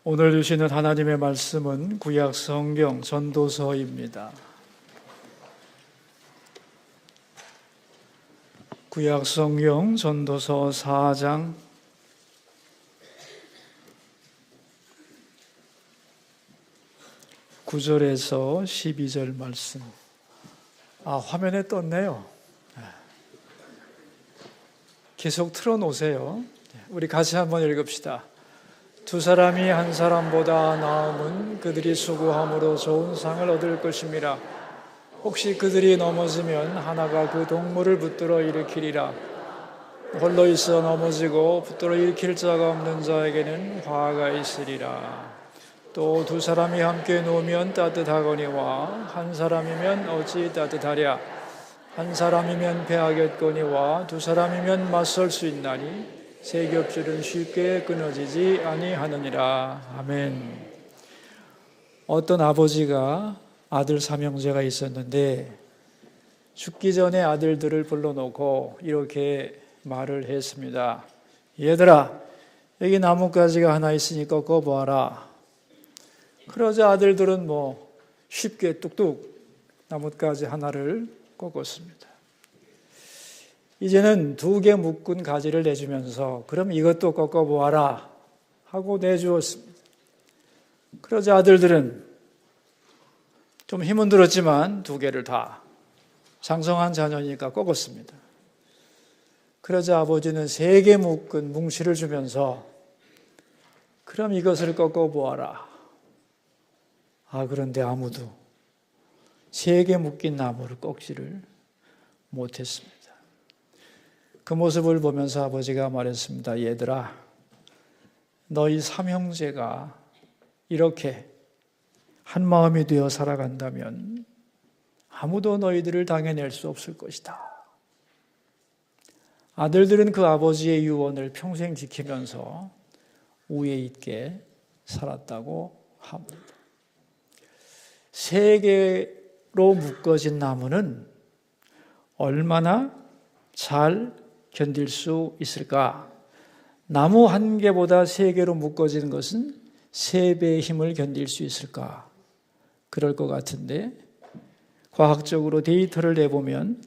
오늘 주시는 하나님의 말씀은 구약 성경 전도서입니다. 구약 성경 전도서 4장 9절에서 12절 말씀. 화면에 떴네요. 계속 틀어놓으세요. 우리 같이 한번 읽읍시다. 두 사람이 한 사람보다 나음은 그들이 수고함으로 좋은 상을 얻을 것임이라. 혹시 그들이 넘어지면 하나가 그 동물을 붙들어 일으키리라. 홀로 있어 넘어지고 붙들어 일으킬 자가 없는 자에게는 화가 있으리라. 또 두 사람이 함께 누우면 따뜻하거니와 한 사람이면 어찌 따뜻하랴. 한 사람이면 패하겠거니와 두 사람이면 맞설 수 있나니 세 겹줄은 쉽게 끊어지지 아니하느니라. 아멘. 어떤 아버지가 아들 삼형제가 있었는데 죽기 전에 아들들을 불러놓고 이렇게 말을 했습니다. 얘들아, 여기 나뭇가지가 하나 있으니 꺾어보아라. 그러자 아들들은 쉽게 뚝뚝 나뭇가지 하나를 꺾었습니다. 이제는 2개 묶은 가지를 내주면서 그럼 이것도 꺾어보아라 하고 내주었습니다. 그러자 아들들은 좀 힘은 들었지만 2개를 다 장성한 자녀니까 꺾었습니다. 그러자 아버지는 3개 묶은 뭉치를 주면서 그럼 이것을 꺾어보아라. 그런데 아무도 3개 묶인 나무를 꺾지를 못했습니다. 그 모습을 보면서 아버지가 말했습니다. 얘들아, 너희 삼형제가 이렇게 한 마음이 되어 살아간다면 아무도 너희들을 당해낼 수 없을 것이다. 아들들은 그 아버지의 유언을 평생 지키면서 우애 있게 살았다고 합니다. 3개로 묶어진 나무는 얼마나 잘 견딜 수 있을까? 나무 1개보다 3개로 묶어지는 것은 3배의 힘을 견딜 수 있을까? 그럴 것 같은데 과학적으로 데이터를 내보면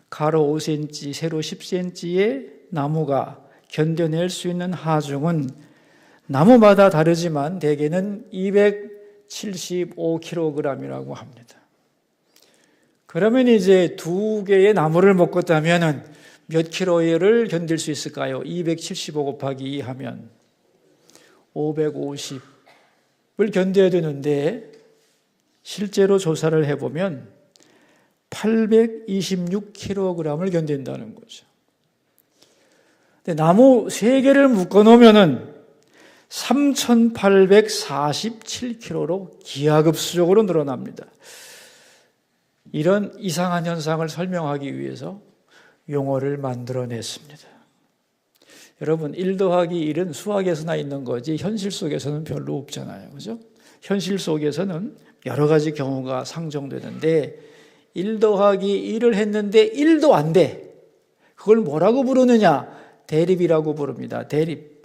가로 5cm, 세로 10cm의 나무가 견뎌낼 수 있는 하중은 나무마다 다르지만 대개는 275kg이라고 합니다. 그러면 이제 2개의 나무를 묶었다면 몇 킬로를 견딜 수 있을까요? 275 곱하기 2 하면 550을 견뎌야 되는데 실제로 조사를 해보면 826kg을 견딘다는 거죠. 근데 나무 3개를 묶어놓으면 3847kg로 기하급수적으로 늘어납니다. 이런 이상한 현상을 설명하기 위해서 용어를 만들어냈습니다. 여러분, 1 더하기 1은 수학에서나 있는 거지 현실 속에서는 별로 없잖아요. 그죠? 현실 속에서는 여러 가지 경우가 상정되는데 1 더하기 1을 했는데 1도 안 돼. 그걸 뭐라고 부르느냐? 대립이라고 부릅니다. 대립.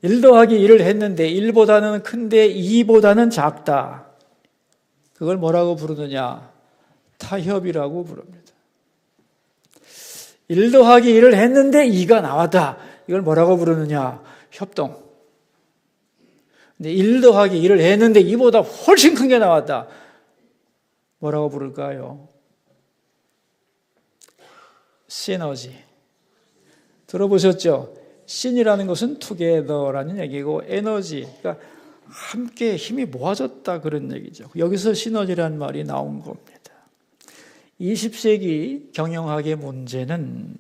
1 더하기 1을 했는데 1보다는 큰데 2보다는 작다. 그걸 뭐라고 부르느냐? 타협이라고 부릅니다. 1 더하기 1을 했는데 2가 나왔다. 이걸 뭐라고 부르느냐? 협동. 근데 1 더하기 1을 했는데 2보다 훨씬 큰 게 나왔다. 뭐라고 부를까요? 시너지. 들어보셨죠? 신이라는 것은 together라는 얘기고 에너지, 그러니까 함께 힘이 모아졌다 그런 얘기죠. 여기서 시너지라는 말이 나온 겁니다. 20세기 경영학의 문제는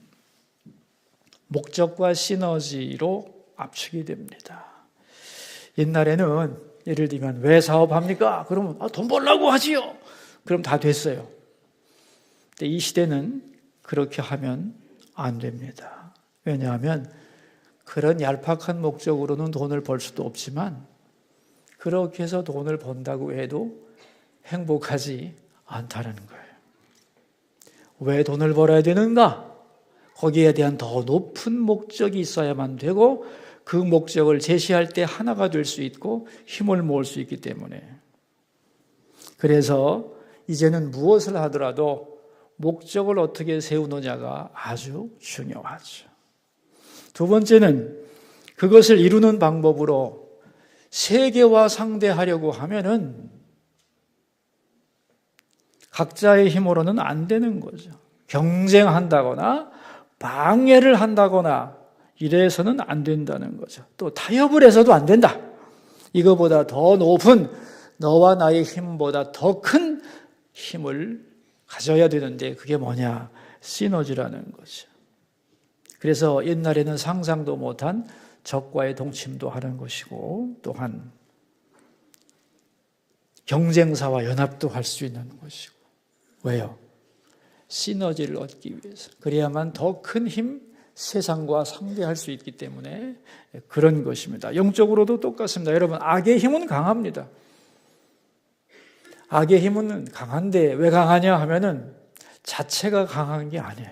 목적과 시너지로 압축이 됩니다. 옛날에는 예를 들면 왜 사업합니까? 그러면 돈 벌려고 하지요. 그럼 다 됐어요. 근데 이 시대는 그렇게 하면 안 됩니다. 왜냐하면 그런 얄팍한 목적으로는 돈을 벌 수도 없지만 그렇게 해서 돈을 번다고 해도 행복하지 않다는 거예요. 왜 돈을 벌어야 되는가? 거기에 대한 더 높은 목적이 있어야만 되고 그 목적을 제시할 때 하나가 될 수 있고 힘을 모을 수 있기 때문에, 그래서 이제는 무엇을 하더라도 목적을 어떻게 세우느냐가 아주 중요하죠. 두 번째는 그것을 이루는 방법으로 세계와 상대하려고 하면은 각자의 힘으로는 안 되는 거죠. 경쟁한다거나 방해를 한다거나 이래서는 안 된다는 거죠. 또 타협을 해서도 안 된다. 이거보다 더 높은 너와 나의 힘보다 더 큰 힘을 가져야 되는데 그게 뭐냐? 시너지라는 거죠. 그래서 옛날에는 상상도 못한 적과의 동침도 하는 것이고 또한 경쟁사와 연합도 할 수 있는 것이고. 왜요? 시너지를 얻기 위해서. 그래야만 더 큰 힘, 세상과 상대할 수 있기 때문에 그런 것입니다. 영적으로도 똑같습니다. 여러분, 악의 힘은 강합니다. 악의 힘은 강한데 왜 강하냐 하면은 자체가 강한 게 아니에요.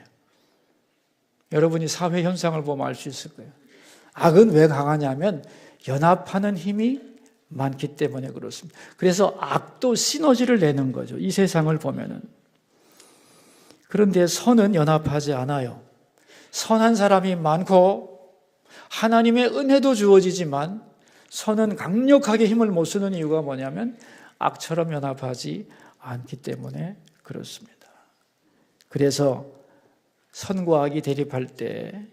여러분이 사회 현상을 보면 알 수 있을 거예요. 악은 왜 강하냐면 연합하는 힘이 많기 때문에 그렇습니다. 그래서 악도 시너지를 내는 거죠. 이 세상을 보면은. 그런데 선은 연합하지 않아요. 선한 사람이 많고 하나님의 은혜도 주어지지만 선은 강력하게 힘을 못 쓰는 이유가 뭐냐면 악처럼 연합하지 않기 때문에 그렇습니다. 그래서 선과 악이 대립할 때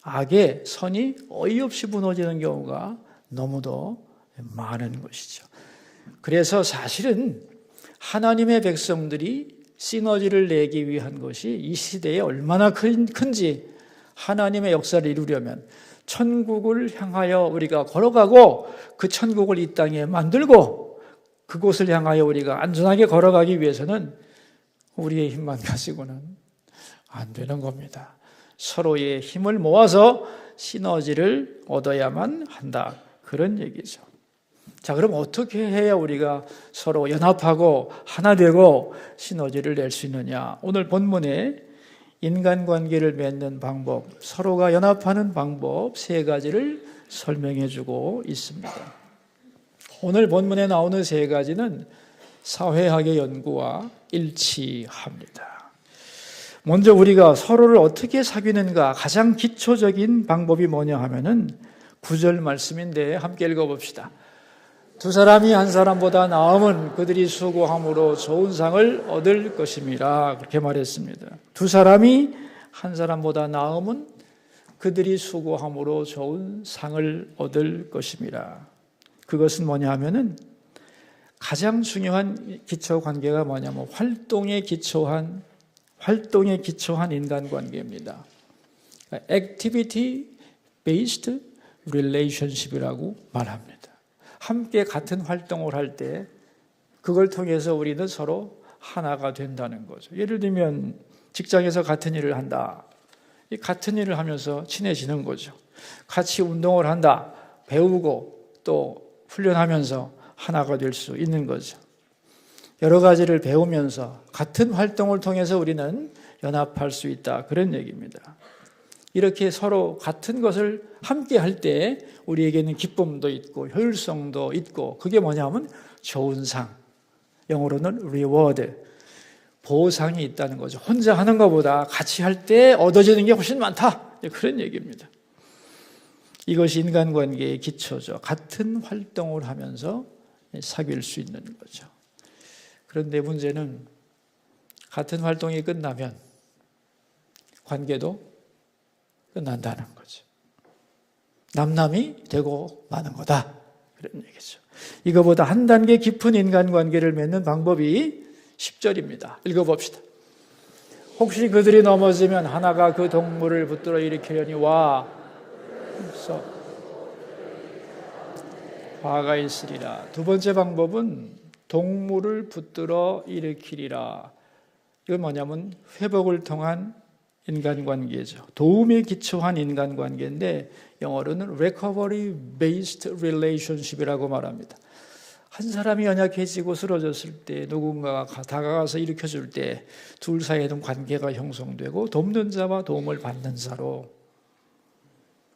악의 선이 어이없이 무너지는 경우가 너무도 많은 것이죠. 그래서 사실은 하나님의 백성들이 시너지를 내기 위한 것이 이 시대에 얼마나 큰지 하나님의 역사를 이루려면 천국을 향하여 우리가 걸어가고 그 천국을 이 땅에 만들고 그곳을 향하여 우리가 안전하게 걸어가기 위해서는 우리의 힘만 가지고는 안 되는 겁니다. 서로의 힘을 모아서 시너지를 얻어야만 한다. 그런 얘기죠. 자, 그럼 어떻게 해야 우리가 서로 연합하고 하나 되고 시너지를 낼 수 있느냐? 오늘 본문에 인간관계를 맺는 방법, 서로가 연합하는 방법 3가지를 설명해 주고 있습니다. 오늘 본문에 나오는 3가지는 사회학의 연구와 일치합니다. 먼저 우리가 서로를 어떻게 사귀는가 가장 기초적인 방법이 뭐냐 하면은 9절 말씀인데 함께 읽어봅시다. 두 사람이 한 사람보다 나으면 그들이 수고함으로 좋은 상을 얻을 것임이라 그렇게 말했습니다. 두 사람이 한 사람보다 나으면 그들이 수고함으로 좋은 상을 얻을 것임이라. 그것은 뭐냐 하면은 가장 중요한 기초 관계가 뭐냐면 활동에 기초한 인간관계입니다. Activity based relationship이라고 말합니다. 함께 같은 활동을 할 때 그걸 통해서 우리는 서로 하나가 된다는 거죠. 예를 들면 직장에서 같은 일을 한다. 이 같은 일을 하면서 친해지는 거죠. 같이 운동을 한다. 배우고 또 훈련하면서 하나가 될 수 있는 거죠. 여러 가지를 배우면서 같은 활동을 통해서 우리는 연합할 수 있다. 그런 얘기입니다. 이렇게 서로 같은 것을 함께 할 때 우리에게는 기쁨도 있고 효율성도 있고 그게 뭐냐면 좋은 상, 영어로는 reward, 보상이 있다는 거죠. 혼자 하는 것보다 같이 할 때 얻어지는 게 훨씬 많다. 그런 얘기입니다. 이것이 인간관계의 기초죠. 같은 활동을 하면서 사귈 수 있는 거죠. 그런데 문제는 같은 활동이 끝나면 관계도 끝난다는 거죠. 남남이 되고 마는 거다. 그런 얘기죠. 이거보다 한 단계 깊은 인간관계를 맺는 방법이 10절입니다. 읽어봅시다. 혹시 그들이 넘어지면 하나가 그 동물을 붙들어 일으키려니 화가 있으리라. 두 번째 방법은 동물을 붙들어 일으키리라. 이건 뭐냐면 회복을 통한 인간관계죠. 도움에 기초한 인간관계인데 영어로는 recovery based relationship이라고 말합니다. 한 사람이 연약해지고 쓰러졌을 때 누군가가 다가가서 일으켜줄 때 둘 사이에는 관계가 형성되고 돕는 자와 도움을 받는 자로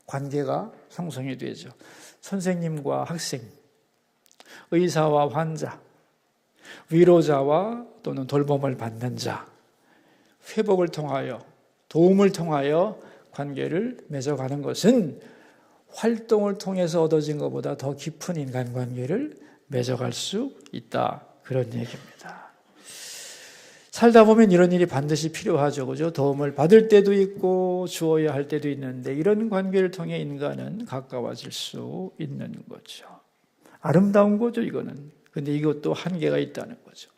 관계가 형성이 되죠. 선생님과 학생, 의사와 환자, 위로자와 또는 돌봄을 받는 자, 회복을 통하여, 도움을 통하여 관계를 맺어가는 것은 활동을 통해서 얻어진 것보다 더 깊은 인간관계를 맺어갈 수 있다. 그런 얘기입니다. 살다 보면 이런 일이 반드시 필요하죠. 그죠? 도움을 받을 때도 있고 주어야 할 때도 있는데 이런 관계를 통해 인간은 가까워질 수 있는 거죠. 아름다운 거죠, 이거는. 근데 이것도 한계가 있다는 거죠.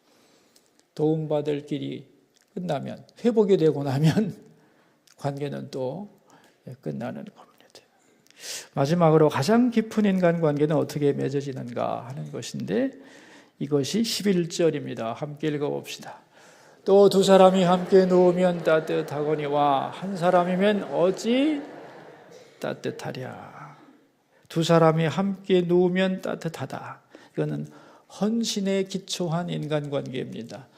도움받을 길이 끝나면, 회복이 되고 나면 관계는 또 끝나는 겁니다. 마지막으로 가장 깊은 인간관계는 어떻게 맺어지는가 하는 것인데 이것이 11절입니다. 함께 읽어봅시다. 또 두 사람이 함께 누우면 따뜻하거니와 한 사람이면 어찌 따뜻하랴. 두 사람이 함께 누우면 따뜻하다. 이거는 헌신에 기초한 인간관계입니다.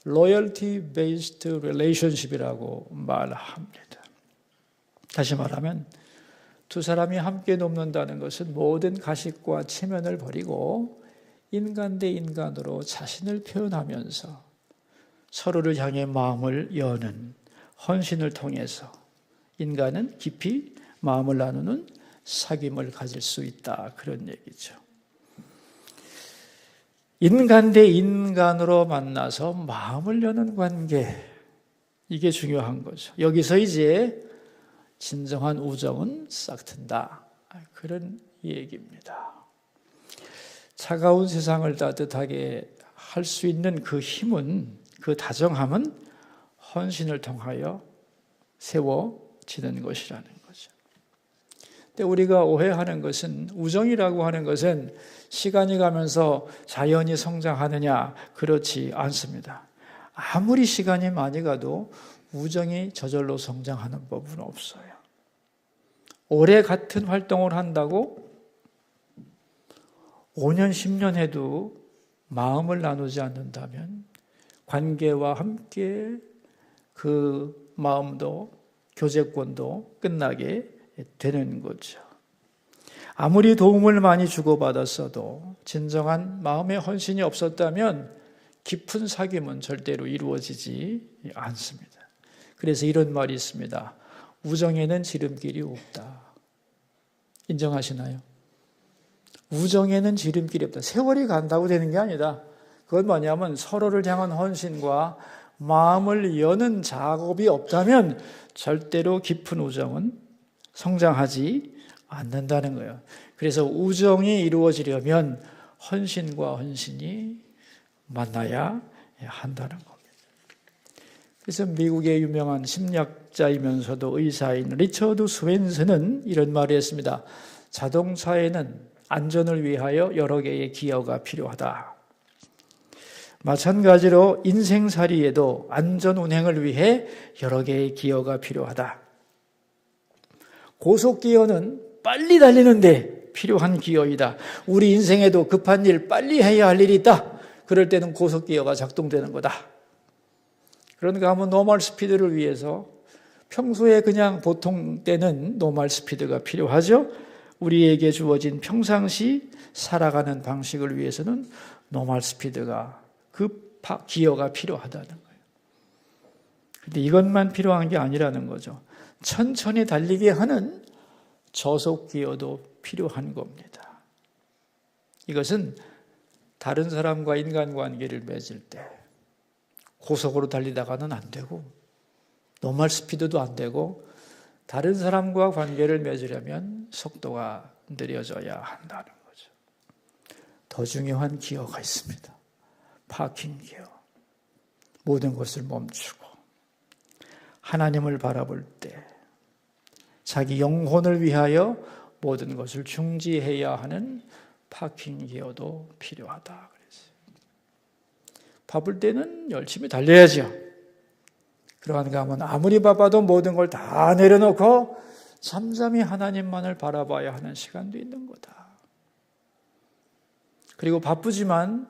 Loyalty based relationship이라고 말합니다. 다시 말하면 두 사람이 함께 눕는다는 것은 모든 가식과 체면을 버리고 인간 대 인간으로 자신을 표현하면서 서로를 향해 마음을 여는 헌신을 통해서 인간은 깊이 마음을 나누는 사귐을 가질 수 있다. 그런 얘기죠. 인간 대 인간으로 만나서 마음을 여는 관계, 이게 중요한 거죠. 여기서 이제 진정한 우정은 싹튼다. 그런 얘기입니다. 차가운 세상을 따뜻하게 할 수 있는 그 힘은, 그 다정함은 헌신을 통하여 세워지는 것이라는 거죠. 근데 우리가 오해하는 것은, 우정이라고 하는 것은 시간이 가면서 자연히 성장하느냐, 그렇지 않습니다. 아무리 시간이 많이 가도 우정이 저절로 성장하는 법은 없어요. 오래 같은 활동을 한다고 5년, 10년 해도 마음을 나누지 않는다면 관계와 함께 그 마음도 교제권도 끝나게 되는 거죠. 아무리 도움을 많이 주고받았어도 진정한 마음의 헌신이 없었다면 깊은 사귐은 절대로 이루어지지 않습니다. 그래서 이런 말이 있습니다. 우정에는 지름길이 없다. 인정하시나요? 우정에는 지름길이 없다. 세월이 간다고 되는 게 아니다. 그건 뭐냐면 서로를 향한 헌신과 마음을 여는 작업이 없다면 절대로 깊은 우정은 성장하지 않는다는 거예요. 그래서 우정이 이루어지려면 헌신과 헌신이 만나야 한다는 겁니다. 그래서 미국의 유명한 심리학자이면서도 의사인 리처드 스웬슨은 이런 말을 했습니다. 자동차에는 안전을 위하여 여러 개의 기어가 필요하다. 마찬가지로 인생살이에도 안전 운행을 위해 여러 개의 기어가 필요하다. 고속기어는 빨리 달리는데 필요한 기어이다. 우리 인생에도 급한 일, 빨리 해야 할 일이 있다. 그럴 때는 고속기어가 작동되는 거다. 그런가 하면 노멀 스피드를 위해서 평소에 그냥 보통 때는 노멀 스피드가 필요하죠. 우리에게 주어진 평상시 살아가는 방식을 위해서는 노멀 스피드가 기어가 필요하다는 거예요. 그런데 이것만 필요한 게 아니라는 거죠. 천천히 달리게 하는 저속 기어도 필요한 겁니다. 이것은 다른 사람과 인간관계를 맺을 때 고속으로 달리다가는 안 되고 노멀 스피드도 안 되고 다른 사람과 관계를 맺으려면 속도가 느려져야 한다는 거죠. 더 중요한 기어가 있습니다. 파킹 기어. 모든 것을 멈추고 하나님을 바라볼 때 자기 영혼을 위하여 모든 것을 중지해야 하는 파킹 기어도 필요하다 그랬어요. 바쁠 때는 열심히 달려야죠. 그러한가 하면 아무리 바빠도 모든 걸 다 내려놓고 잠잠히 하나님만을 바라봐야 하는 시간도 있는 거다. 그리고 바쁘지만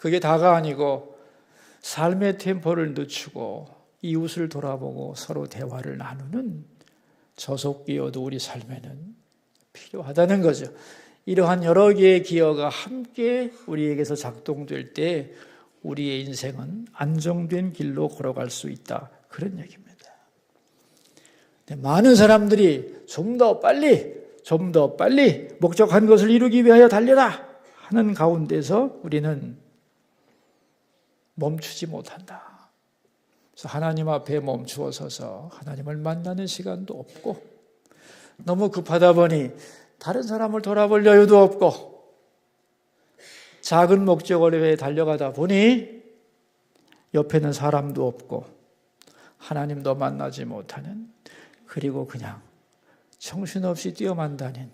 그게 다가 아니고 삶의 템포를 늦추고 이웃을 돌아보고 서로 대화를 나누는 저속기여도 우리 삶에는 필요하다는 거죠. 이러한 여러 개의 기여가 함께 우리에게서 작동될 때 우리의 인생은 안정된 길로 걸어갈 수 있다. 그런 얘기입니다. 많은 사람들이 좀 더 빨리 목적한 것을 이루기 위하여 달려라 하는 가운데서 우리는 멈추지 못한다. 그래서 하나님 앞에 멈추어 서서 하나님을 만나는 시간도 없고, 너무 급하다 보니 다른 사람을 돌아볼 여유도 없고, 작은 목적을 위해 달려가다 보니 옆에는 사람도 없고 하나님도 만나지 못하는, 그리고 그냥 정신없이 뛰어만 다닌,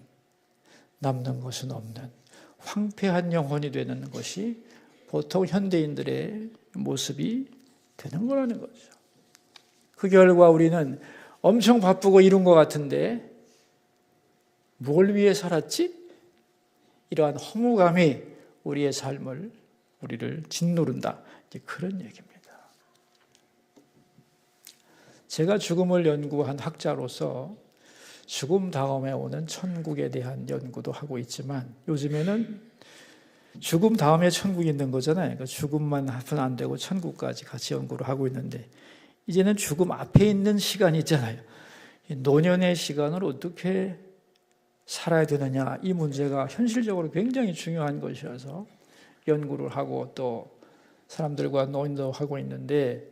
남는 것은 없는 황폐한 영혼이 되는 것이 보통 현대인들의 모습이 되는 거라는 거죠. 그 결과 우리는 엄청 바쁘고 이룬 것 같은데 뭘 위해 살았지? 이러한 허무감이 우리의 삶을, 우리를 짓누른다. 그런 얘기입니다. 제가 죽음을 연구한 학자로서 죽음 다음에 오는 천국에 대한 연구도 하고 있지만, 요즘에는 죽음 다음에 천국이 있는 거잖아요. 그러니까 죽음만 하면 안 되고 천국까지 같이 연구를 하고 있는데, 이제는 죽음 앞에 있는 시간이 있잖아요. 노년의 시간을 어떻게 살아야 되느냐, 이 문제가 현실적으로 굉장히 중요한 것이어서 연구를 하고 또 사람들과 논의도 하고 있는데,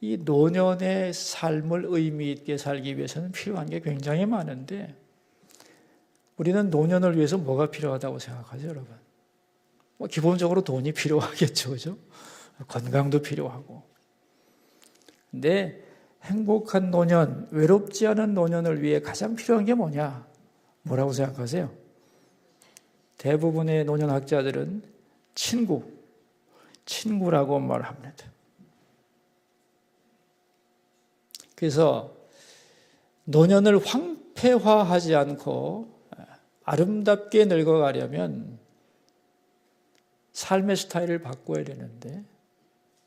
이 노년의 삶을 의미 있게 살기 위해서는 필요한 게 굉장히 많은데, 우리는 노년을 위해서 뭐가 필요하다고 생각하죠, 여러분? 기본적으로 돈이 필요하겠죠, 그죠? 건강도 필요하고. 근데 행복한 노년, 외롭지 않은 노년을 위해 가장 필요한 게 뭐냐? 뭐라고 생각하세요? 대부분의 노년학자들은 친구라고 말합니다. 그래서 노년을 황폐화하지 않고 아름답게 늙어가려면 삶의 스타일을 바꿔야 되는데,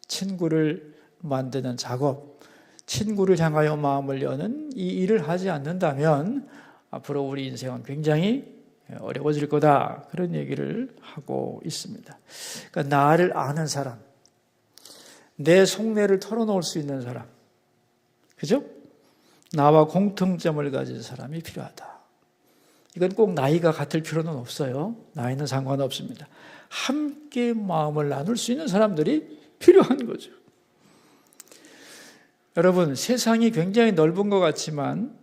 친구를 만드는 작업, 친구를 향하여 마음을 여는 이 일을 하지 않는다면 앞으로 우리 인생은 굉장히 어려워질 거다. 그런 얘기를 하고 있습니다. 그러니까 나를 아는 사람, 내 속내를 털어놓을 수 있는 사람, 그죠? 나와 공통점을 가진 사람이 필요하다. 이건 꼭 나이가 같을 필요는 없어요. 나이는 상관없습니다. 함께 마음을 나눌 수 있는 사람들이 필요한 거죠. 여러분, 세상이 굉장히 넓은 것 같지만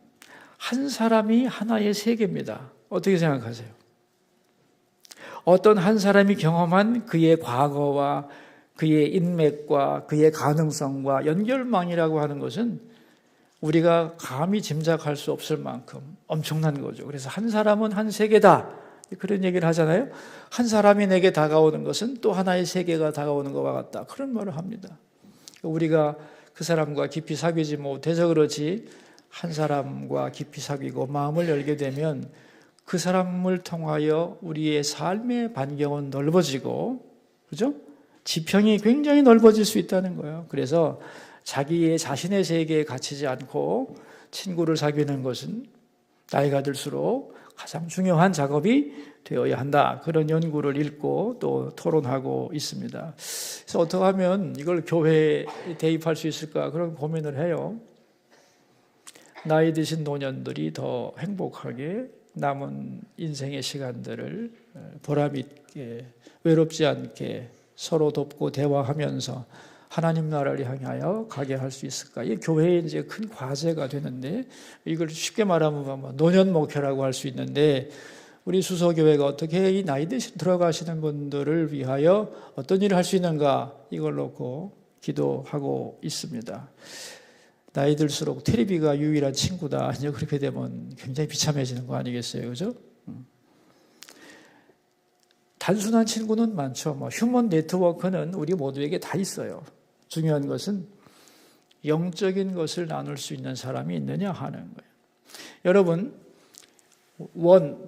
한 사람이 하나의 세계입니다. 어떻게 생각하세요? 어떤 한 사람이 경험한 그의 과거와 그의 인맥과 그의 가능성과 연결망이라고 하는 것은 우리가 감히 짐작할 수 없을 만큼 엄청난 거죠. 그래서 한 사람은 한 세계다, 그런 얘기를 하잖아요. 한 사람이 내게 다가오는 것은 또 하나의 세계가 다가오는 것과 같다, 그런 말을 합니다. 우리가 그 사람과 깊이 사귀지 못해서 그렇지, 한 사람과 깊이 사귀고 마음을 열게 되면 그 사람을 통하여 우리의 삶의 반경은 넓어지고, 그죠? 지평이 굉장히 넓어질 수 있다는 거예요. 그래서 자신의 세계에 갇히지 않고 친구를 사귀는 것은 나이가 들수록 가장 중요한 작업이 되어야 한다. 그런 연구를 읽고 또 토론하고 있습니다. 그래서 어떻게 하면 이걸 교회에 대입할 수 있을까, 그런 고민을 해요. 나이 드신 노년들이 더 행복하게 남은 인생의 시간들을 보람 있게, 외롭지 않게 서로 돕고 대화하면서 하나님 나라를 향하여 가게 할 수 있을까? 이게 교회의 이제 큰 과제가 되는데, 이걸 쉽게 말하면 노년 목표라고 할 수 있는데, 우리 수서교회가 어떻게 이 나이 드신 들어가시는 분들을 위하여 어떤 일을 할 수 있는가, 이걸 놓고 기도하고 있습니다. 나이 들수록 테레비가 유일한 친구다, 이제 그렇게 되면 굉장히 비참해지는 거 아니겠어요, 그죠? 단순한 친구는 많죠. 휴먼 네트워크는 우리 모두에게 다 있어요. 중요한 것은 영적인 것을 나눌 수 있는 사람이 있느냐 하는 거예요. 여러분,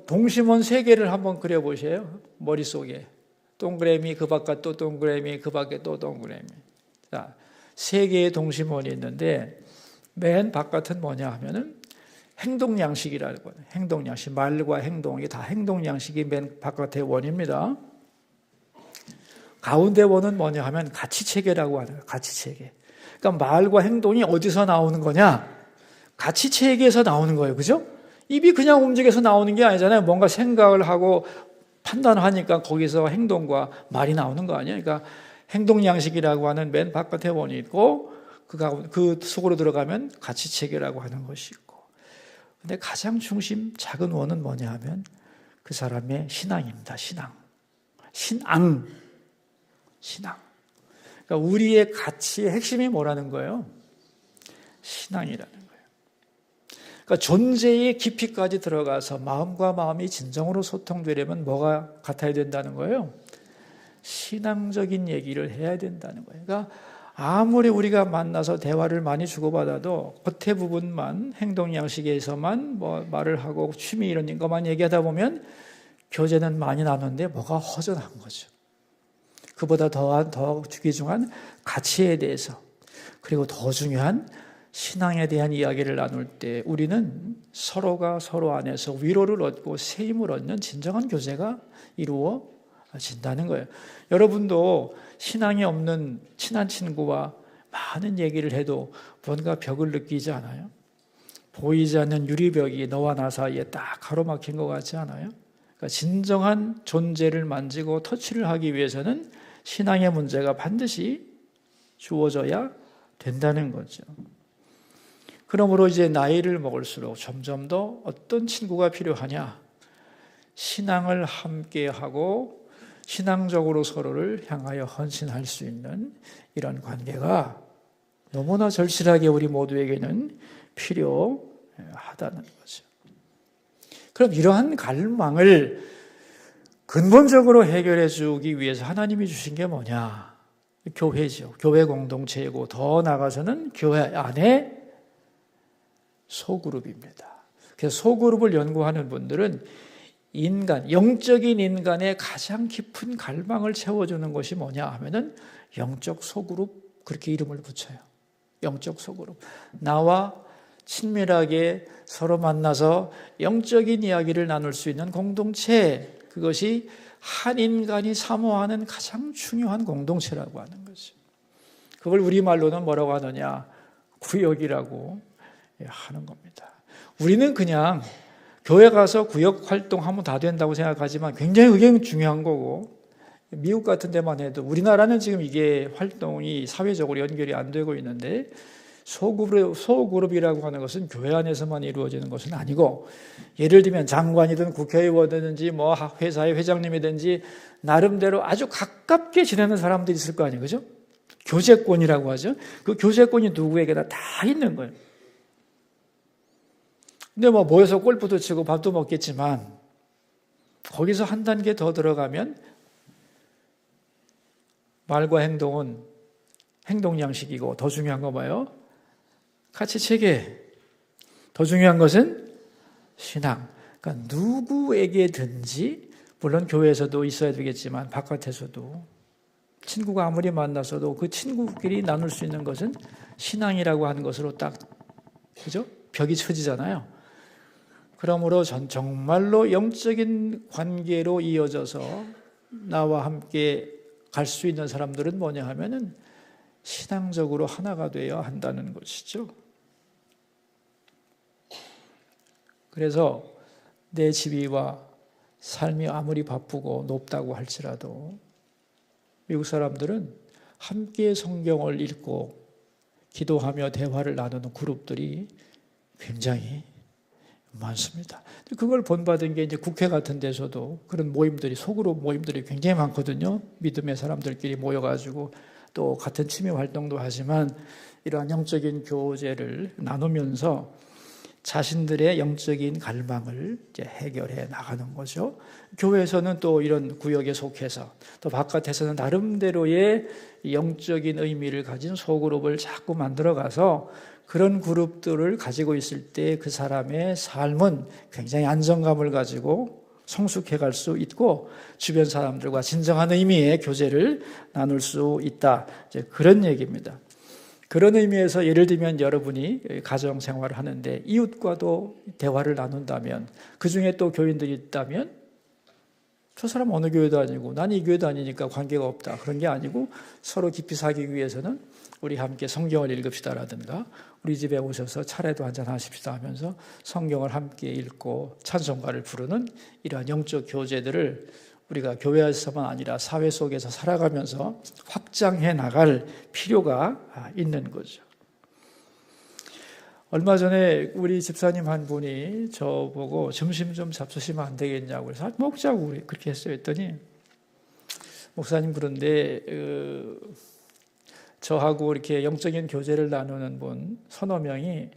동심원 세 개를 한번 그려보세요. 머릿속에. 동그라미, 그 바깥 또 동그라미, 그 밖에 또 동그라미. 자, 세 개의 동심원이 있는데 맨 바깥은 뭐냐 하면은 행동양식이라고 해요. 행동양식. 말과 행동이 다 행동양식이 맨 바깥의 원입니다. 가운데 원은 뭐냐 하면 가치체계라고 하는 거예요. 가치체계. 그러니까 말과 행동이 어디서 나오는 거냐? 가치체계에서 나오는 거예요. 그죠? 입이 그냥 움직여서 나오는 게 아니잖아요. 뭔가 생각을 하고 판단하니까 거기서 행동과 말이 나오는 거 아니에요. 그러니까 행동양식이라고 하는 맨 바깥의 원이 있고 그 속으로 들어가면 가치체계라고 하는 것이 있고, 근데 가장 중심 작은 원은 뭐냐 하면 그 사람의 신앙입니다. 신앙. 그러니까 우리의 가치의 핵심이 뭐라는 거예요? 신앙이라는 거예요. 그러니까 존재의 깊이까지 들어가서 마음과 마음이 진정으로 소통되려면 뭐가 같아야 된다는 거예요? 신앙적인 얘기를 해야 된다는 거예요. 그러니까 아무리 우리가 만나서 대화를 많이 주고받아도 겉의 부분만 행동 양식에서만 뭐 말을 하고 취미 이런 것만 얘기하다 보면 교제는 많이 나누는데 뭐가 허전한 거죠. 그보다 더 귀중한 가치에 대해서, 그리고 더 중요한 신앙에 대한 이야기를 나눌 때 우리는 서로가 서로 안에서 위로를 얻고 새 힘을 얻는 진정한 교제가 이루어진다는 거예요. 여러분도 신앙이 없는 친한 친구와 많은 얘기를 해도 뭔가 벽을 느끼지 않아요? 보이지 않는 유리벽이 너와 나 사이에 딱 가로막힌 것 같지 않아요? 그러니까 진정한 존재를 만지고 터치를 하기 위해서는 신앙의 문제가 반드시 주어져야 된다는 거죠. 그러므로 이제 나이를 먹을수록 점점 더 어떤 친구가 필요하냐? 신앙을 함께하고 신앙적으로 서로를 향하여 헌신할 수 있는 이런 관계가 너무나 절실하게 우리 모두에게는 필요하다는 거죠. 그럼 이러한 갈망을 근본적으로 해결해 주기 위해서 하나님이 주신 게 뭐냐? 교회죠. 교회 공동체이고 더 나아가서는 교회 안에 소그룹입니다. 그래서 소그룹을 연구하는 분들은 영적인 인간의 가장 깊은 갈망을 채워주는 것이 뭐냐 하면은 영적 소그룹, 그렇게 이름을 붙여요. 영적 소그룹. 나와 친밀하게 서로 만나서 영적인 이야기를 나눌 수 있는 공동체, 그것이 한 인간이 사모하는 가장 중요한 공동체라고 하는 거죠. 그걸 우리말로는 뭐라고 하느냐? 구역이라고 하는 겁니다. 우리는 그냥 교회 가서 구역 활동하면 다 된다고 생각하지만 굉장히 그게 중요한 거고, 미국 같은 데만 해도 우리나라는 지금 이게 활동이 사회적으로 연결이 안 되고 있는데 소그룹이라고 하는 것은 교회 안에서만 이루어지는 것은 아니고, 예를 들면 장관이든 국회의원이든지 뭐 회사의 회장님이든지 나름대로 아주 가깝게 지내는 사람들이 있을 거 아니에요. 그죠? 교제권이라고 하죠. 그 교제권이 누구에게나 다 있는 거예요. 근데 뭐 모여서 골프도 치고 밥도 먹겠지만 거기서 한 단계 더 들어가면 말과 행동은 행동 양식이고, 더 중요한 거 봐요. 가치체계. 더 중요한 것은 신앙. 그러니까 누구에게든지, 물론 교회에서도 있어야 되겠지만 바깥에서도 친구가 아무리 만나서도 그 친구끼리 나눌 수 있는 것은 신앙이라고 하는 것으로 딱, 그죠? 벽이 쳐지잖아요. 그러므로 정말로 영적인 관계로 이어져서 나와 함께 갈 수 있는 사람들은 뭐냐 하면은 신앙적으로 하나가 되어야 한다는 것이죠. 그래서 내 지위와 삶이 아무리 바쁘고 높다고 할지라도 미국 사람들은 함께 성경을 읽고 기도하며 대화를 나누는 그룹들이 굉장히 많습니다. 그걸 본받은 게 이제 국회 같은 데서도 그런 모임들이, 소그룹 모임들이 굉장히 많거든요. 믿음의 사람들끼리 모여가지고 또 같은 취미 활동도 하지만 이러한 영적인 교제를 나누면서 자신들의 영적인 갈망을 이제 해결해 나가는 거죠. 교회에서는 또 이런 구역에 속해서, 또 바깥에서는 나름대로의 영적인 의미를 가진 소그룹을 자꾸 만들어가서 그런 그룹들을 가지고 있을 때 그 사람의 삶은 굉장히 안정감을 가지고 성숙해 갈 수 있고 주변 사람들과 진정한 의미의 교제를 나눌 수 있다. 이제 그런 얘기입니다. 그런 의미에서 예를 들면 여러분이 가정생활을 하는데 이웃과도 대화를 나눈다면, 그중에 또 교인들이 있다면 저 사람 어느 교회도 아니고 난 이 교회도 아니니까 관계가 없다, 그런 게 아니고 서로 깊이 사귀기 위해서는 우리 함께 성경을 읽읍시다라든가 우리 집에 오셔서 차례도 한잔 하십시다 하면서 성경을 함께 읽고 찬송가를 부르는 이러한 영적 교제들을 우리가 교회에서만 아니라 사회 속에서 살아가면서 확장해 나갈 필요가 있는 거죠. 얼마 전에 우리 집사님 한 분이 저보고 점심 좀 잡수시면 안 되겠냐고 그래서 먹자고 그렇게 했어요. 했더니 목사님, 그런데 저하고 이렇게 영적인 교제를 나누는 분 서너 명이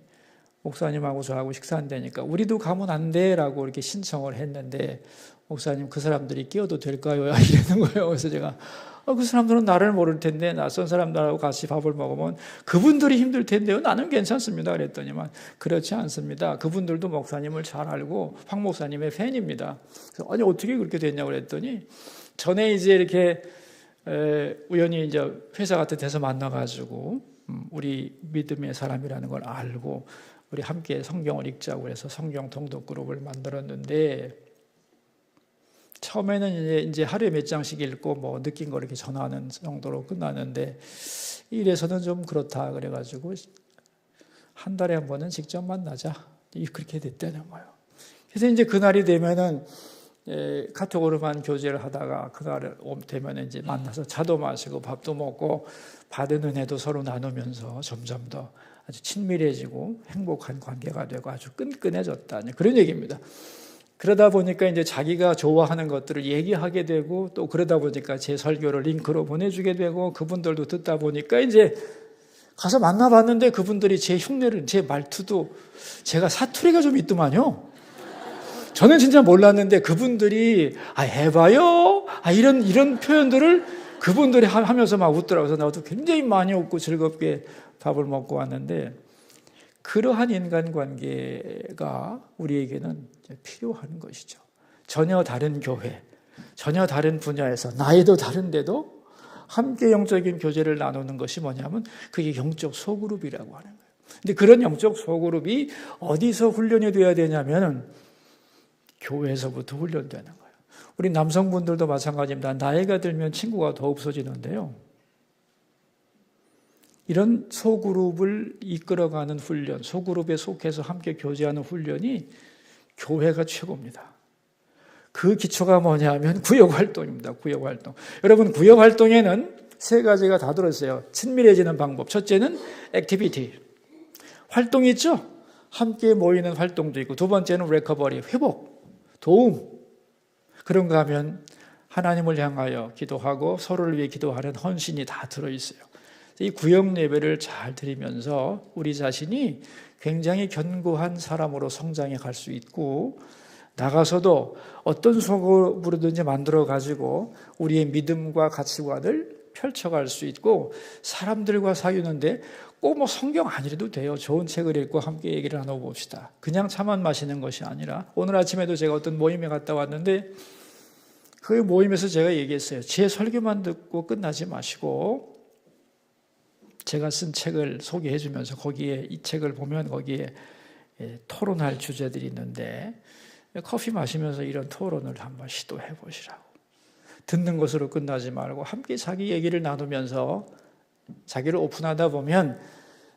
목사님하고 저하고 식사한다니까 우리도 가면 안 돼라고 이렇게 신청을 했는데, 목사님 그 사람들이 끼어도 될까요? 이러는 거예요. 그래서 제가 그 사람들은 나를 모를 텐데 낯선 사람들하고 같이 밥을 먹으면 그분들이 힘들 텐데요. 나는 괜찮습니다. 그랬더니만 그렇지 않습니다. 그분들도 목사님을 잘 알고 황 목사님의 팬입니다. 그래서 아니 어떻게 그렇게 됐냐고 그랬더니 전에 이제 이렇게 우연히 이제 회사 같은 데서 만나가지고 우리 믿음의 사람이라는 걸 알고 우리 함께 성경을 읽자고 해서 성경 통독 그룹을 만들었는데, 처음에는 이제 하루에 몇 장씩 읽고 뭐 느낀 거 이렇게 전하는 정도로 끝났는데, 이래서는 좀 그렇다 그래가지고 한 달에 한 번은 직접 만나자 그렇게 됐다는 거예요. 그래서 이제 그날이 되면은 카톡으로만 교제를 하다가 그날 되면 이제 만나서 차도 마시고 밥도 먹고 받은 은혜도 서로 나누면서 점점 더 아주 친밀해지고 행복한 관계가 되고 아주 끈끈해졌다, 그런 얘기입니다. 그러다 보니까 이제 자기가 좋아하는 것들을 얘기하게 되고, 또 그러다 보니까 제 설교를 링크로 보내주게 되고, 그분들도 듣다 보니까 이제 가서 만나봤는데 그분들이 제 흉내를, 제 말투도 제가 사투리가 좀 있더만요. 저는 진짜 몰랐는데 그분들이 해봐요 이런 표현들을 그분들이 하면서 막 웃더라고요. 그래서 나도 굉장히 많이 웃고 즐겁게 밥을 먹고 왔는데, 그러한 인간관계가 우리에게는 필요한 것이죠. 전혀 다른 교회, 전혀 다른 분야에서 나이도 다른데도 함께 영적인 교제를 나누는 것이 뭐냐면 그게 영적 소그룹이라고 하는 거예요. 근데 그런 영적 소그룹이 어디서 훈련이 되어야 되냐면 교회에서부터 훈련되는 거예요. 우리 남성분들도 마찬가지입니다. 나이가 들면 친구가 더 없어지는데요. 이런 소그룹을 이끌어가는 훈련, 소그룹에 속해서 함께 교제하는 훈련이 교회가 최고입니다. 그 기초가 뭐냐면 구역활동입니다. 구역활동. 여러분, 구역활동에는 세 가지가 다 들어있어요. 친밀해지는 방법. 첫째는 액티비티, 활동이 있죠. 함께 모이는 활동도 있고, 두 번째는 리커버리, 회복, 도움. 그런가 하면 하나님을 향하여 기도하고 서로를 위해 기도하는 헌신이 다 들어있어요. 이 구역 예배를 잘 드리면서 우리 자신이 굉장히 견고한 사람으로 성장해 갈 수 있고, 나가서도 어떤 소그룹으로든지 만들어 가지고 우리의 믿음과 가치관을 펼쳐갈 수 있고, 사람들과 사귀는데 꼭 뭐 성경 아니라도 돼요. 좋은 책을 읽고 함께 얘기를 나눠봅시다. 그냥 차만 마시는 것이 아니라, 오늘 아침에도 제가 어떤 모임에 갔다 왔는데 그 모임에서 제가 얘기했어요. 제 설교만 듣고 끝나지 마시고 제가 쓴 책을 소개해 주면서 거기에 이 책을 보면 거기에 토론할 주제들이 있는데 커피 마시면서 이런 토론을 한번 시도해 보시라고. 듣는 것으로 끝나지 말고 함께 자기 얘기를 나누면서 자기를 오픈하다 보면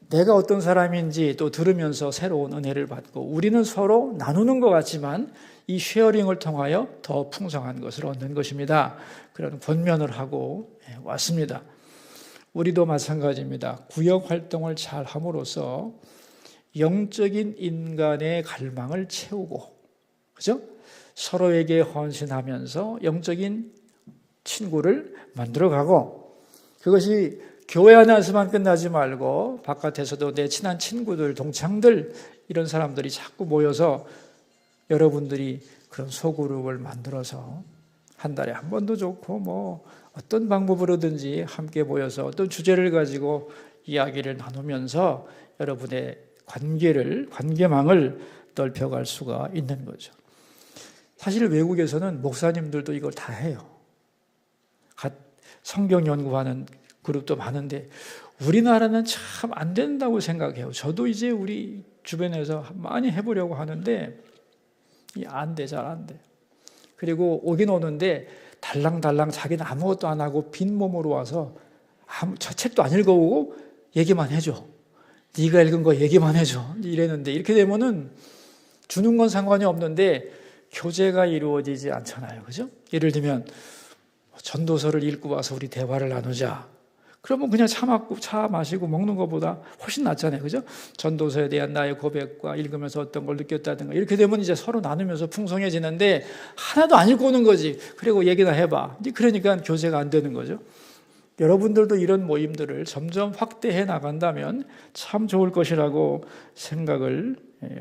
내가 어떤 사람인지 또 들으면서 새로운 은혜를 받고, 우리는 서로 나누는 것 같지만 이 쉐어링을 통하여 더 풍성한 것을 얻는 것입니다. 그런 권면을 하고 왔습니다. 우리도 마찬가지입니다. 구역 활동을 잘 함으로써 영적인 인간의 갈망을 채우고, 그죠? 서로에게 헌신하면서 영적인 친구를 만들어가고, 그것이 교회 안에서만 끝나지 말고 바깥에서도 내 친한 친구들, 동창들, 이런 사람들이 자꾸 모여서 여러분들이 그런 소그룹을 만들어서 한 달에 한 번도 좋고 뭐 어떤 방법으로든지 함께 모여서 어떤 주제를 가지고 이야기를 나누면서 여러분의 관계망을 넓혀갈 수가 있는 거죠. 사실 외국에서는 목사님들도 이걸 다 해요. 성경 연구하는 그룹도 많은데 우리나라는 참 안 된다고 생각해요. 저도 이제 우리 주변에서 많이 해보려고 하는데 안 돼, 잘 안 돼. 그리고 오긴 오는데 달랑달랑 자기는 아무것도 안 하고 빈몸으로 와서 저 책도 안 읽어보고 얘기만 해줘. 네가 읽은 거 얘기만 해줘. 이랬는데 이렇게 되면은 주는 건 상관이 없는데 교제가 이루어지지 않잖아요. 그죠? 예를 들면 전도서를 읽고 와서 우리 대화를 나누자. 그러면 그냥 차 마시고 먹는 것보다 훨씬 낫잖아요. 그죠? 전도서에 대한 나의 고백과 읽으면서 어떤 걸 느꼈다든가 이렇게 되면 이제 서로 나누면서 풍성해지는데 하나도 안 읽고 오는 거지. 그리고 얘기나 해봐. 그러니까 교제가 안 되는 거죠. 여러분들도 이런 모임들을 점점 확대해 나간다면 참 좋을 것이라고 생각을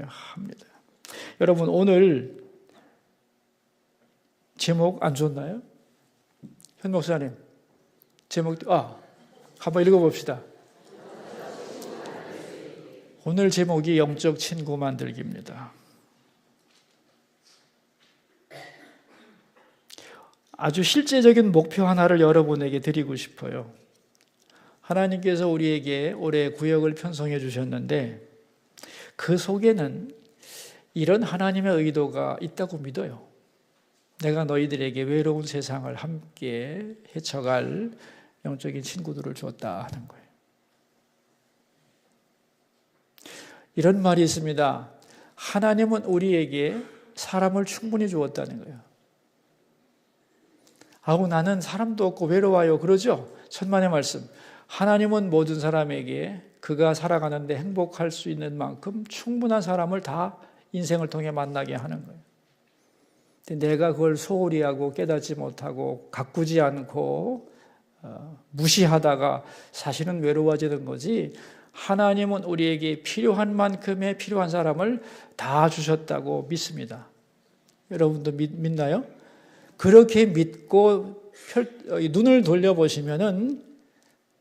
합니다. 여러분 오늘 제목 안 좋나요? 현 목사님 제목 한번 읽어봅시다. 오늘 제목이 영적 친구 만들기입니다. 아주 실제적인 목표 하나를 여러분에게 드리고 싶어요. 하나님께서 우리에게 올해 구역을 편성해 주셨는데 그 속에는 이런 하나님의 의도가 있다고 믿어요. 내가 너희들에게 외로운 세상을 함께 헤쳐갈 영적인 친구들을 줬다 하는 거예요. 이런 말이 있습니다. 하나님은 우리에게 사람을 충분히 주었다는 거예요. 아우 나는 사람도 없고 외로워요. 그러죠? 천만의 말씀. 하나님은 모든 사람에게 그가 살아가는데 행복할 수 있는 만큼 충분한 사람을 다 인생을 통해 만나게 하는 거예요. 근데 내가 그걸 소홀히 하고 깨닫지 못하고 가꾸지 않고 무시하다가 사실은 외로워지는 거지. 하나님은 우리에게 필요한 만큼의 필요한 사람을 다 주셨다고 믿습니다. 여러분도 믿나요? 그렇게 믿고 눈을 돌려보시면은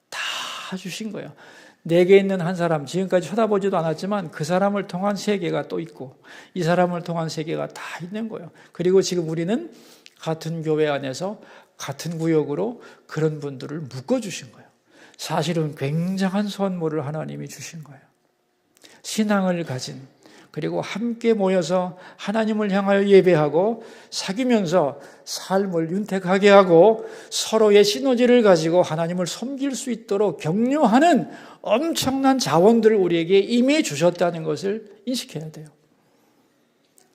다 주신 거예요. 내게 있는 한 사람, 지금까지 쳐다보지도 않았지만 그 사람을 통한 세계가 또 있고 이 사람을 통한 세계가 다 있는 거예요. 그리고 지금 우리는 같은 교회 안에서 같은 구역으로 그런 분들을 묶어주신 거예요. 사실은 굉장한 선물을 하나님이 주신 거예요. 신앙을 가진, 그리고 함께 모여서 하나님을 향하여 예배하고 사귀면서 삶을 윤택하게 하고 서로의 시너지를 가지고 하나님을 섬길 수 있도록 격려하는 엄청난 자원들을 우리에게 이미 주셨다는 것을 인식해야 돼요.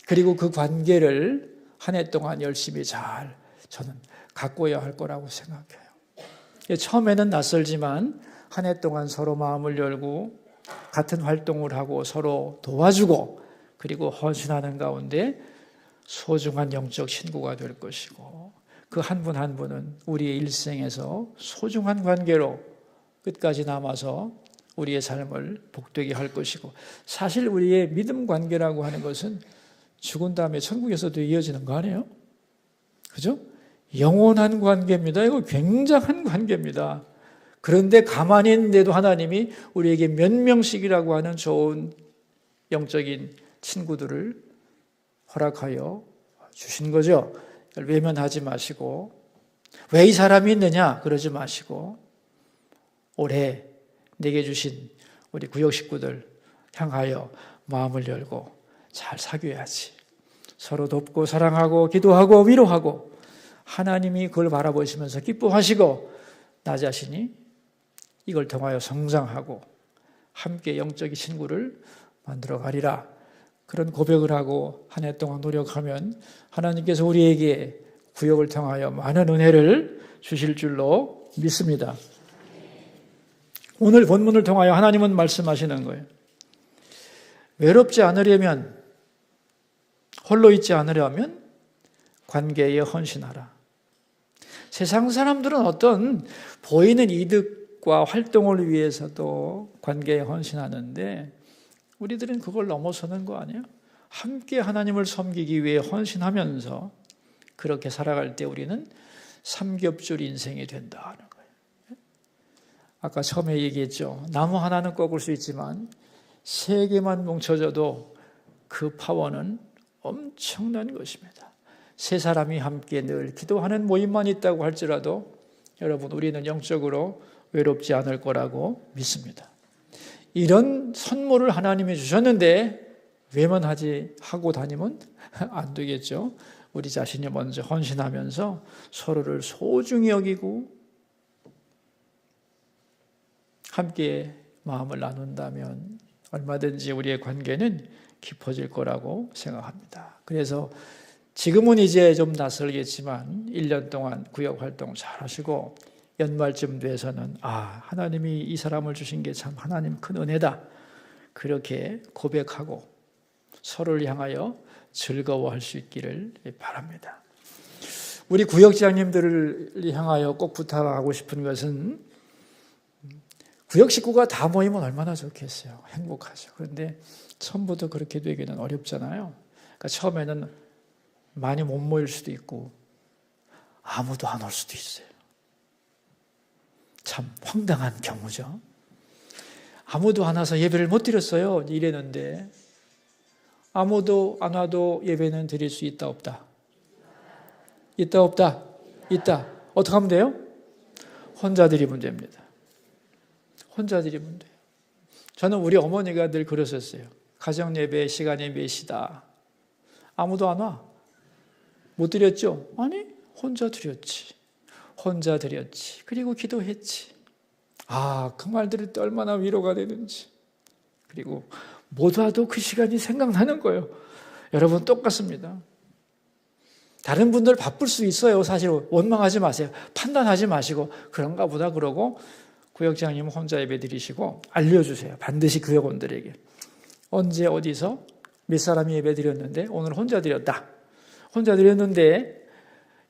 그리고 그 관계를 한 해 동안 열심히 잘 저는 가꿔야 할 거라고 생각해요. 처음에는 낯설지만 한 해 동안 서로 마음을 열고 같은 활동을 하고 서로 도와주고 그리고 헌신하는 가운데 소중한 영적 친구가 될 것이고 그 한 분 한 분은 우리의 일생에서 소중한 관계로 끝까지 남아서 우리의 삶을 복되게 할 것이고 사실 우리의 믿음 관계라고 하는 것은 죽은 다음에 천국에서도 이어지는 거 아니에요? 그죠? 영원한 관계입니다. 이거 굉장한 관계입니다. 그런데 가만히 있는데도 하나님이 우리에게 몇 명씩이라고 하는 좋은 영적인 친구들을 허락하여 주신 거죠. 외면하지 마시고 왜 이 사람이 있느냐 그러지 마시고 올해 내게 주신 우리 구역 식구들 향하여 마음을 열고 잘 사귀어야지. 서로 돕고 사랑하고 기도하고 위로하고 하나님이 그걸 바라보시면서 기뻐하시고 나 자신이 이걸 통하여 성장하고 함께 영적인 친구를 만들어 가리라. 그런 고백을 하고 한 해 동안 노력하면 하나님께서 우리에게 구역을 통하여 많은 은혜를 주실 줄로 믿습니다. 오늘 본문을 통하여 하나님은 말씀하시는 거예요. 외롭지 않으려면, 홀로 있지 않으려면 관계에 헌신하라. 세상 사람들은 어떤 보이는 이득과 활동을 위해서도 관계에 헌신하는데 우리들은 그걸 넘어서는 거 아니에요? 함께 하나님을 섬기기 위해 헌신하면서 그렇게 살아갈 때 우리는 삼겹줄 인생이 된다는 거예요. 아까 처음에 얘기했죠. 나무 하나는 꺾을 수 있지만 세 개만 뭉쳐져도 그 파워는 엄청난 것입니다. 세 사람이 함께 늘 기도하는 모임만 있다고 할지라도 여러분 우리는 영적으로 외롭지 않을 거라고 믿습니다. 이런 선물을 하나님이 주셨는데 외면하지 하고 다니면 안 되겠죠. 우리 자신이 먼저 헌신하면서 서로를 소중히 여기고 함께 마음을 나눈다면 얼마든지 우리의 관계는 깊어질 거라고 생각합니다. 그래서 지금은 이제 좀 낯설겠지만 1년 동안 구역 활동 잘 하시고 연말쯤 돼서는 하나님이 이 사람을 주신 게 참 하나님 큰 은혜다. 그렇게 고백하고 서로를 향하여 즐거워할 수 있기를 바랍니다. 우리 구역장님들을 향하여 꼭 부탁하고 싶은 것은 구역 식구가 다 모이면 얼마나 좋겠어요. 행복하죠. 그런데 처음부터 그렇게 되기는 어렵잖아요. 그러니까 처음에는 많이 못 모일 수도 있고 아무도 안 올 수도 있어요. 참 황당한 경우죠. 아무도 안 와서 예배를 못 드렸어요. 이랬는데 아무도 안 와도 예배는 드릴 수 있다 없다? 있다 없다? 있다. 어떻게 하면 돼요? 혼자 드리면 됩니다. 혼자 드리면 돼요. 저는 우리 어머니가 늘 그러셨어요. 가정 예배 시간이 몇 시다. 아무도 안 와. 못 드렸죠? 아니, 혼자 드렸지. 혼자 드렸지. 그리고 기도했지. 그 말 들을 때 얼마나 위로가 되는지. 그리고 못 와도 그 시간이 생각나는 거예요. 여러분 똑같습니다. 다른 분들 바쁠 수 있어요. 사실 원망하지 마세요. 판단하지 마시고 그런가 보다 그러고 구역장님 혼자 예배 드리시고 알려주세요. 반드시 구역원들에게. 언제 어디서 몇 사람이 예배 드렸는데 오늘 혼자 드렸다. 혼자 드렸는데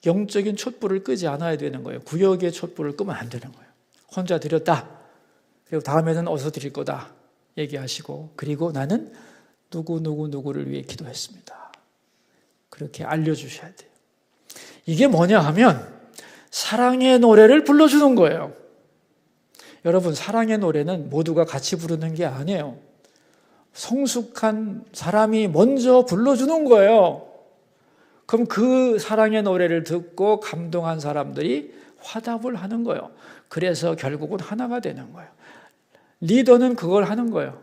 영적인 촛불을 끄지 않아야 되는 거예요. 구역의 촛불을 끄면 안 되는 거예요. 혼자 드렸다. 그리고 다음에는 어디서 드릴 거다. 얘기하시고 그리고 나는 누구를 위해 기도했습니다. 그렇게 알려주셔야 돼요. 이게 뭐냐 하면 사랑의 노래를 불러주는 거예요. 여러분 사랑의 노래는 모두가 같이 부르는 게 아니에요. 성숙한 사람이 먼저 불러주는 거예요. 그럼 그 사랑의 노래를 듣고 감동한 사람들이 화답을 하는 거예요. 그래서 결국은 하나가 되는 거예요. 리더는 그걸 하는 거예요.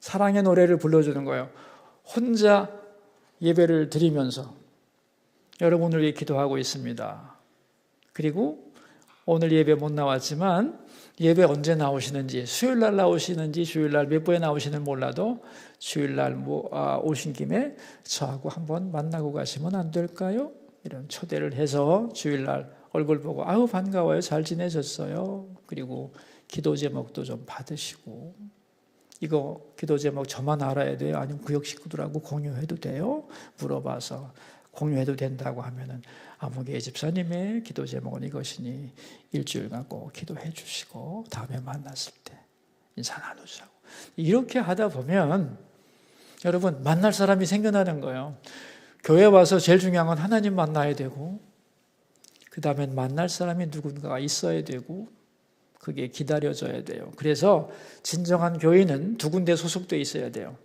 사랑의 노래를 불러주는 거예요. 혼자 예배를 드리면서 여러분을 위해 기도하고 있습니다. 그리고 오늘 예배 못 나왔지만 예배 언제 나오시는지, 수요일날 나오시는지 주일날 몇 번에 나오시는 몰라도 주일날 오신 김에 저하고 한번 만나고 가시면 안 될까요? 이런 초대를 해서 주일날 얼굴 보고 반가워요. 잘 지내셨어요. 그리고 기도 제목도 좀 받으시고 이거 기도 제목 저만 알아야 돼요? 아니면 구역 식구들하고 공유해도 돼요? 물어봐서 공유해도 된다고 하면은 아무개 집사님의 기도 제목은 이것이니 일주일간 꼭 기도해 주시고 다음에 만났을 때 인사 나누자고. 이렇게 하다 보면 여러분 만날 사람이 생겨나는 거예요. 교회 와서 제일 중요한 건 하나님 만나야 되고 그 다음엔 만날 사람이 누군가가 있어야 되고 그게 기다려져야 돼요. 그래서 진정한 교인은 두 군데 소속돼 있어야 돼요.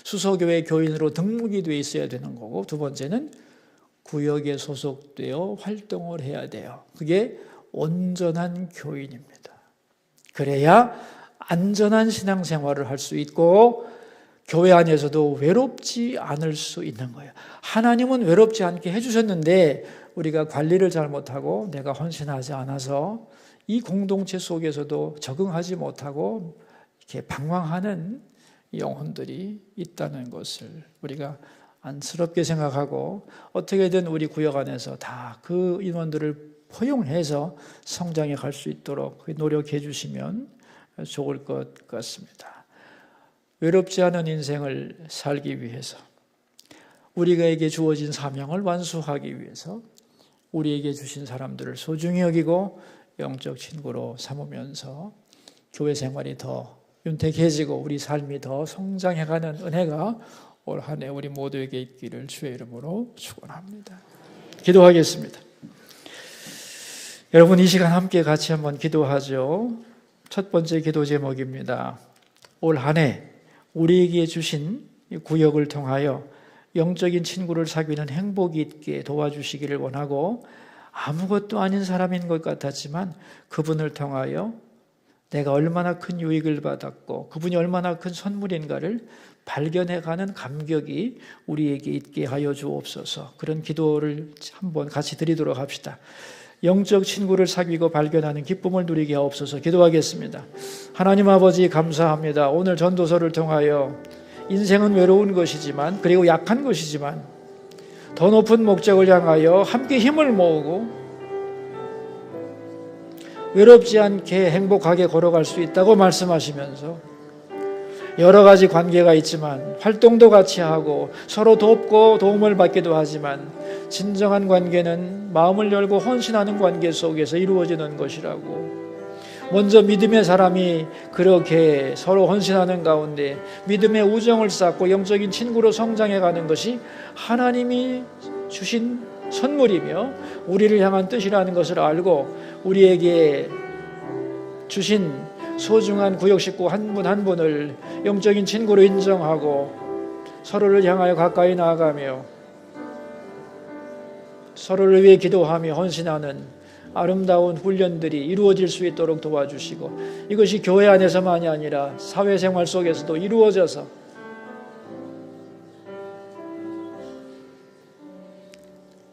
수소교회 교인으로 등록이 돼 있어야 되는 거고 두 번째는 구역에 소속되어 활동을 해야 돼요. 그게 온전한 교인입니다. 그래야 안전한 신앙생활을 할 수 있고 교회 안에서도 외롭지 않을 수 있는 거예요. 하나님은 외롭지 않게 해주셨는데 우리가 관리를 잘못하고 내가 헌신하지 않아서 이 공동체 속에서도 적응하지 못하고 이렇게 방황하는 영혼들이 있다는 것을 우리가 안쓰럽게 생각하고 어떻게든 우리 구역 안에서 다 그 인원들을 포용해서 성장해 갈 수 있도록 노력해 주시면 좋을 것 같습니다. 외롭지 않은 인생을 살기 위해서 우리에게 주어진 사명을 완수하기 위해서 우리에게 주신 사람들을 소중히 여기고 영적 친구로 삼으면서 교회 생활이 더 윤택해지고 우리 삶이 더 성장해가는 은혜가 올 한 해 우리 모두에게 있기를 주의 이름으로 축원합니다. 기도하겠습니다. 여러분 이 시간 함께 같이 한번 기도하죠. 첫 번째 기도 제목입니다. 올 한 해 우리에게 주신 구역을 통하여 영적인 친구를 사귀는 행복이 있게 도와주시기를 원하고 아무것도 아닌 사람인 것 같았지만 그분을 통하여 내가 얼마나 큰 유익을 받았고 그분이 얼마나 큰 선물인가를 발견해가는 감격이 우리에게 있게 하여 주옵소서. 그런 기도를 한번 같이 드리도록 합시다. 영적 친구를 사귀고 발견하는 기쁨을 누리게 하옵소서. 기도하겠습니다. 하나님 아버지 감사합니다. 오늘 전도서를 통하여 인생은 외로운 것이지만 그리고 약한 것이지만 더 높은 목적을 향하여 함께 힘을 모으고 외롭지 않게 행복하게 걸어갈 수 있다고 말씀하시면서 여러 가지 관계가 있지만 활동도 같이 하고 서로 돕고 도움을 받기도 하지만 진정한 관계는 마음을 열고 헌신하는 관계 속에서 이루어지는 것이라고, 먼저 믿음의 사람이 그렇게 서로 헌신하는 가운데 믿음의 우정을 쌓고 영적인 친구로 성장해가는 것이 하나님이 주신 선물이며 우리를 향한 뜻이라는 것을 알고 우리에게 주신 소중한 구역 식구 한 분 한 분을 영적인 친구로 인정하고 서로를 향하여 가까이 나아가며 서로를 위해 기도하며 헌신하는 아름다운 훈련들이 이루어질 수 있도록 도와주시고, 이것이 교회 안에서만이 아니라 사회생활 속에서도 이루어져서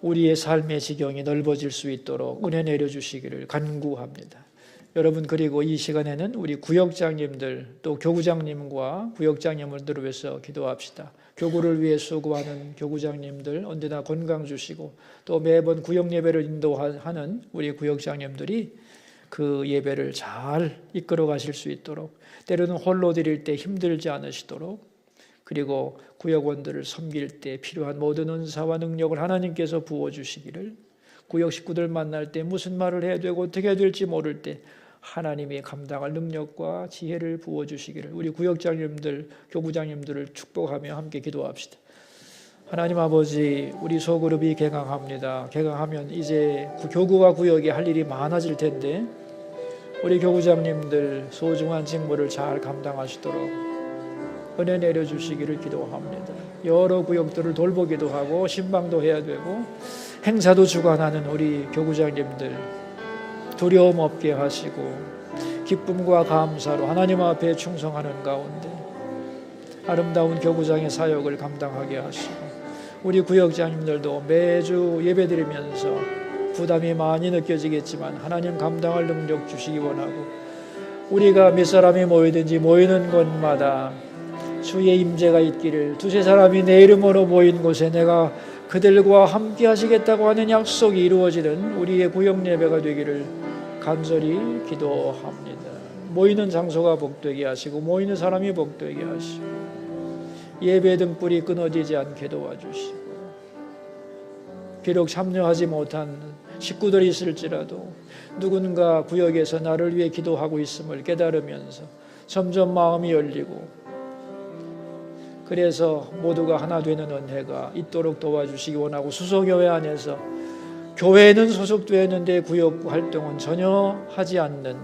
우리의 삶의 지경이 넓어질 수 있도록 은혜 내려주시기를 간구합니다. 여러분, 그리고 이 시간에는 우리 구역장님들 또 교구장님과 구역장님들을 위해서 기도합시다. 교구를 위해 수고하는 교구장님들 언제나 건강 주시고 또 매번 구역 예배를 인도하는 우리 구역장님들이 그 예배를 잘 이끌어 가실 수 있도록, 때로는 홀로 드릴 때 힘들지 않으시도록, 그리고 구역원들을 섬길 때 필요한 모든 은사와 능력을 하나님께서 부어주시기를, 구역 식구들 만날 때 무슨 말을 해야 되고 어떻게 해야 될지 모를 때 하나님이 감당할 능력과 지혜를 부어주시기를 우리 구역장님들, 교구장님들을 축복하며 함께 기도합시다. 하나님 아버지, 우리 소그룹이 개강합니다. 개강하면 이제 교구와 구역에 할 일이 많아질 텐데 우리 교구장님들 소중한 직무를 잘 감당하시도록 은혜 내려주시기를 기도합니다. 여러 구역들을 돌보기도 하고 신방도 해야 되고 행사도 주관하는 우리 교구장님들 두려움 없게 하시고 기쁨과 감사로 하나님 앞에 충성하는 가운데 아름다운 교구장의 사역을 감당하게 하시고, 우리 구역장님들도 매주 예배드리면서 부담이 많이 느껴지겠지만 하나님 감당할 능력 주시기 원하고, 우리가 몇 사람이 모이든지 모이는 곳마다 주의 임재가 있기를, 두세 사람이 내 이름으로 모인 곳에 내가 그들과 함께 하시겠다고 하는 약속이 이루어지는 우리의 구역 예배가 되기를 간절히 기도합니다. 모이는 장소가 복되게 하시고 모이는 사람이 복되게 하시고 예배 등불이 끊어지지 않게 도와주시고, 비록 참여하지 못한 식구들이 있을지라도 누군가 구역에서 나를 위해 기도하고 있음을 깨달으면서 점점 마음이 열리고, 그래서 모두가 하나 되는 은혜가 있도록 도와주시기 원하고, 수소교회 안에서 교회는 소속되어 있는데 구역 활동은 전혀 하지 않는,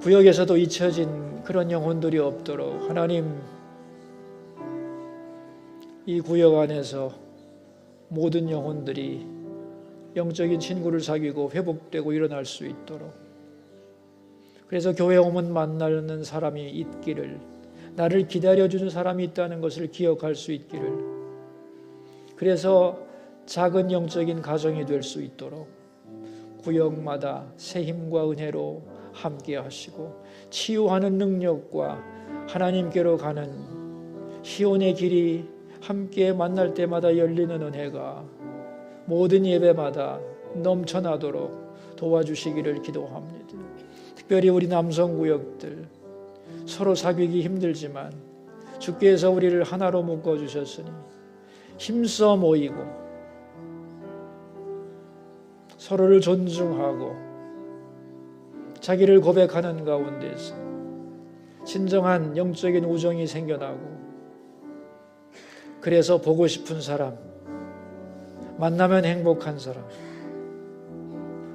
구역에서도 잊혀진 그런 영혼들이 없도록 하나님, 이 구역 안에서 모든 영혼들이 영적인 친구를 사귀고 회복되고 일어날 수 있도록, 그래서 교회 오면 만나는 사람이 있기를, 나를 기다려주는 사람이 있다는 것을 기억할 수 있기를, 그래서 작은 영적인 가정이 될 수 있도록 구역마다 새 힘과 은혜로 함께 하시고, 치유하는 능력과 하나님께로 가는 희원의 길이 함께 만날 때마다 열리는 은혜가 모든 예배마다 넘쳐나도록 도와주시기를 기도합니다. 특별히 우리 남성구역들 서로 사귀기 힘들지만 주께서 우리를 하나로 묶어주셨으니 힘써 모이고 서로를 존중하고 자기를 고백하는 가운데서 진정한 영적인 우정이 생겨나고, 그래서 보고 싶은 사람, 만나면 행복한 사람,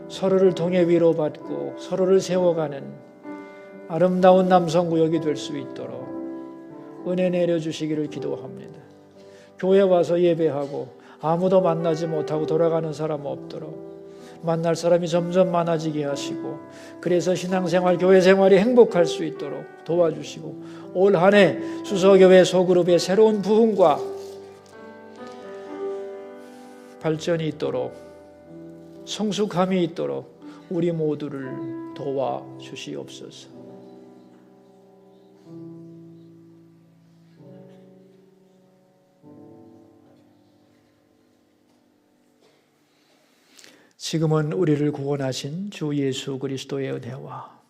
서로를 통해 위로받고 서로를 세워가는 아름다운 남성구역이 될 수 있도록 은혜 내려주시기를 기도합니다. 교회 와서 예배하고 아무도 만나지 못하고 돌아가는 사람 없도록 만날 사람이 점점 많아지게 하시고, 그래서 신앙생활, 교회생활이 행복할 수 있도록 도와주시고, 올 한 해 수서교회 소그룹의 새로운 부흥과 발전이 있도록, 성숙함이 있도록 우리 모두를 도와주시옵소서. 지금은 우리를 구원하신 주 예수 그리스도의 은혜와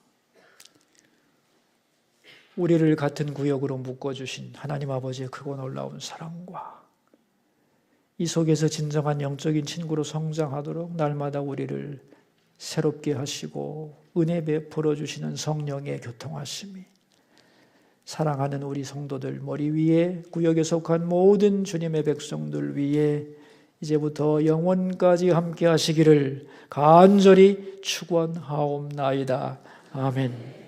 우리를 같은 구역으로 묶어주신 하나님 아버지의 크고 놀라운 사랑과 이 속에서 진정한 영적인 친구로 성장하도록 날마다 우리를 새롭게 하시고 은혜 베풀어 주시는 성령의 교통하심이 사랑하는 우리 성도들 머리 위에, 구역에 속한 모든 주님의 백성들 위에 이제부터 영원까지 함께 하시기를 간절히 축원하옵나이다. 아멘.